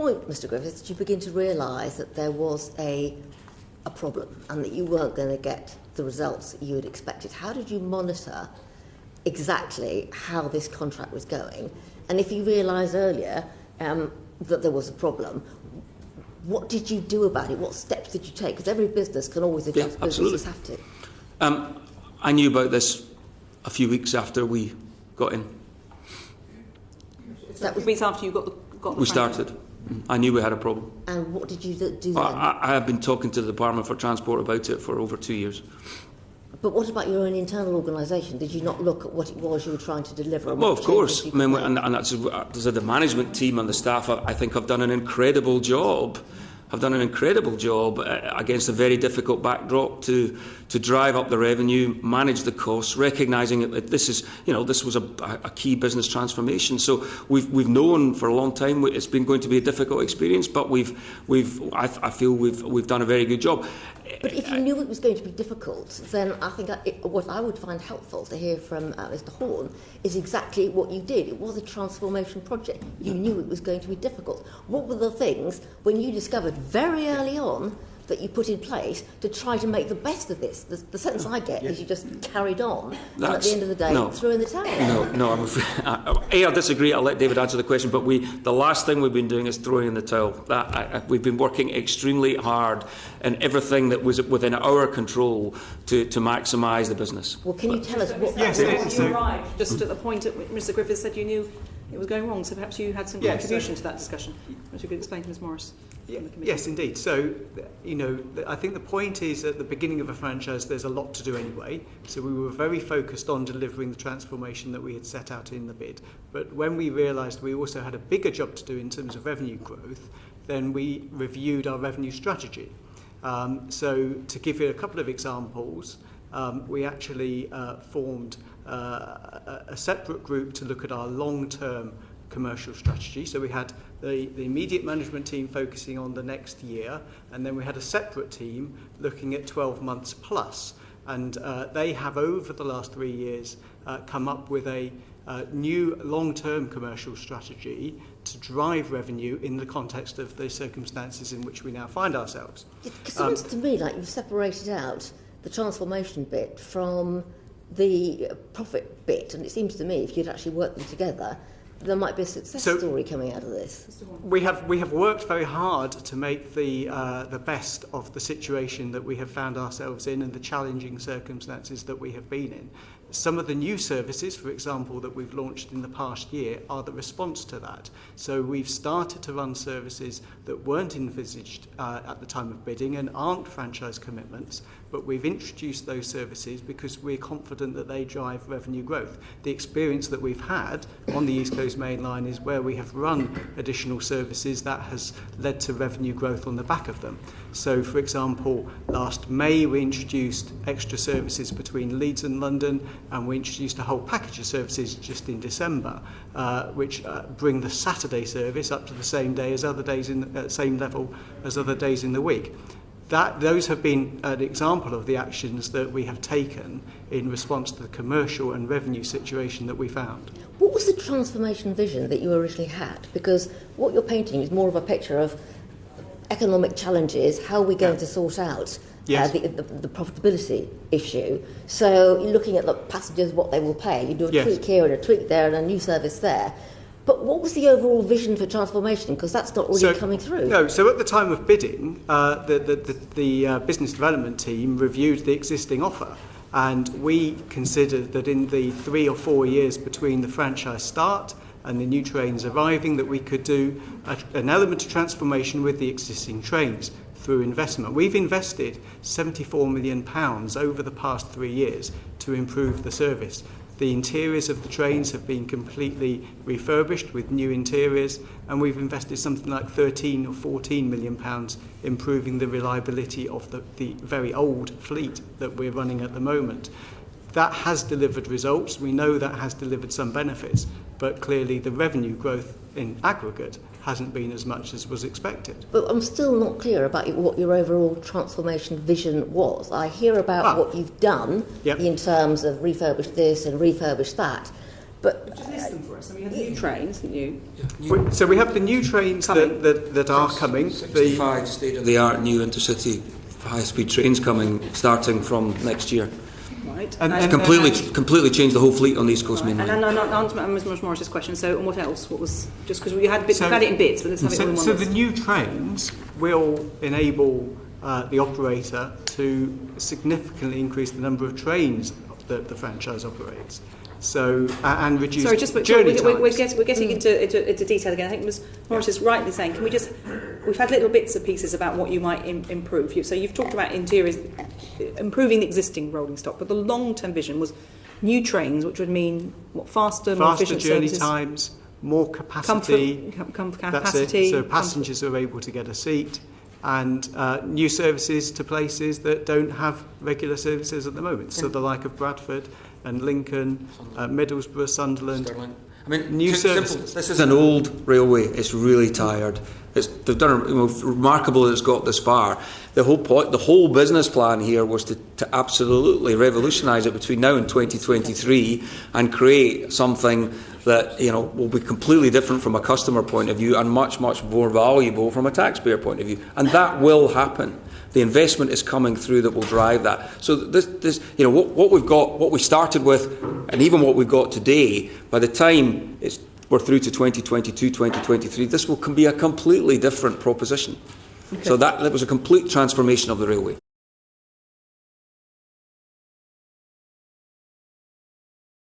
point, Mr. Griffiths, did you begin to realise that there was a problem and that you weren't going to get the results that you had expected? How did you monitor exactly how this contract was going? And if you realised earlier that there was a problem, what did you do about it? What steps did you take? Because every business can always adjust. Yeah, absolutely. Businesses have to. I knew about this a few weeks after we got in. That was weeks after you got the we started. I knew we had a problem. And what did you do then? I have been talking to the Department for Transport about it for over 2 years. But what about your own internal organisation? Did you not look at what it was you were trying to deliver? Well, of course. I mean, and that's the management team and the staff, I think, have done an incredible job. Against a very difficult backdrop to drive up the revenue, manage the costs, recognising that this was a key business transformation. So we've known for a long time it's been going to be a difficult experience, but I feel we've done a very good job. But if you knew it was going to be difficult, then I think what I would find helpful to hear from Mr. Horne is exactly what you did. It was a transformation project. You knew it was going to be difficult. What were the things, when you discovered very early on, that you put in place to try to make the best of this? The sense I get is you just carried on, and at the end of the day, threw in the towel. No, I'm afraid. I disagree. I'll let David answer the question. But the last thing we've been doing is throwing in the towel. We've been working extremely hard in everything that was within our control to maximise the business. Well, can you tell us what? Yes, you arrived just at the point at which Mr. Griffiths said you knew it was going wrong. So perhaps you had some contribution to that discussion, which you could explain to Ms. Morris. Yes, indeed. So, I think the point is at the beginning of a franchise there's a lot to do anyway. So we were very focused on delivering the transformation that we had set out in the bid. But when we realised we also had a bigger job to do in terms of revenue growth, then we reviewed our revenue strategy. So to give you a couple of examples, we actually formed a separate group to look at our long-term commercial strategy. So we had the immediate management team focusing on the next year, and then we had a separate team looking at 12 months plus. And they have, over the last 3 years, come up with a new long-term commercial strategy to drive revenue in the context of the circumstances in which we now find ourselves. It sounds to me like you've separated out the transformation bit from the profit bit, and it seems to me if you'd actually worked them together, there might be a success story coming out of this. We have worked very hard to make the best of the situation that we have found ourselves in and the challenging circumstances that we have been in. Some of the new services, for example, that we've launched in the past year are the response to that. So we've started to run services that weren't envisaged at the time of bidding and aren't franchise commitments, but we've introduced those services because we're confident that they drive revenue growth. The experience that we've had on the East Coast Main Line is where we have run additional services that has led to revenue growth on the back of them. So, for example, last May we introduced extra services between Leeds and London, and we introduced a whole package of services just in December, which bring the Saturday service up to the same day as other days same level as other days in the week. Those have been an example of the actions that we have taken in response to the commercial and revenue situation that we found. What was the transformation vision that you originally had? Because what you're painting is more of a picture of economic challenges, how are we going to sort out the profitability issue. So you're looking at the passengers, what they will pay. You do a tweak here and a tweak there and a new service there. But what was the overall vision for transformation? Because that's not really coming through. No, so at the time of bidding, the business development team reviewed the existing offer. And we considered that in the 3 or 4 years between the franchise start and the new trains arriving, that we could do an element of transformation with the existing trains through investment. We've invested £74 million over the past 3 years to improve the service. The interiors of the trains have been completely refurbished with new interiors, and we've invested something like £13 or £14 million improving the reliability of the very old fleet that we're running at the moment. That has delivered results. We know that has delivered some benefits, but clearly the revenue growth in aggregate hasn't been as much as was expected. But I'm still not clear about what your overall transformation vision was. I hear about what you've done in terms of refurbish this and refurbish that, But just list them for us. I mean, you had the new trains, didn't you? So we have the new trains that are coming. 65 state-of-the-art new intercity high-speed trains coming, starting from next year. Right. And Completely changed the whole fleet on the East Coast Main Line. And answer Ms Morris's question. So, and what else? What was just because we had we've had it in bits, but let's have it all in one So list. the new trains will enable the operator to significantly increase the number of trains that the franchise operates. So and reduce journey times. We're getting into detail again. I think Ms Morris is rightly saying, can we just? We've had little bits and pieces about what you might improve. So you've talked about interiors, improving the existing rolling stock, but the long-term vision was new trains, which would mean what more efficient journey services, times, more capacity. That's it. So passengers are able to get a seat. And new services to places that don't have regular services at the moment. So the like of Bradford and Lincoln, Middlesbrough, Sunderland. Stirling. I mean, new services. Simple. This is an old railway. It's really tired. They've done remarkable that it's got this far. The whole business plan here was to absolutely revolutionise it between now and 2023 and create something that will be completely different from a customer point of view and much more valuable from a taxpayer point of view. And that will happen. The investment is coming through that will drive that. So this what we've got, what we started with, and even what we've got today, by the time we're through to 2022, 2023, this will be a completely different proposition. Okay. So that was a complete transformation of the railway.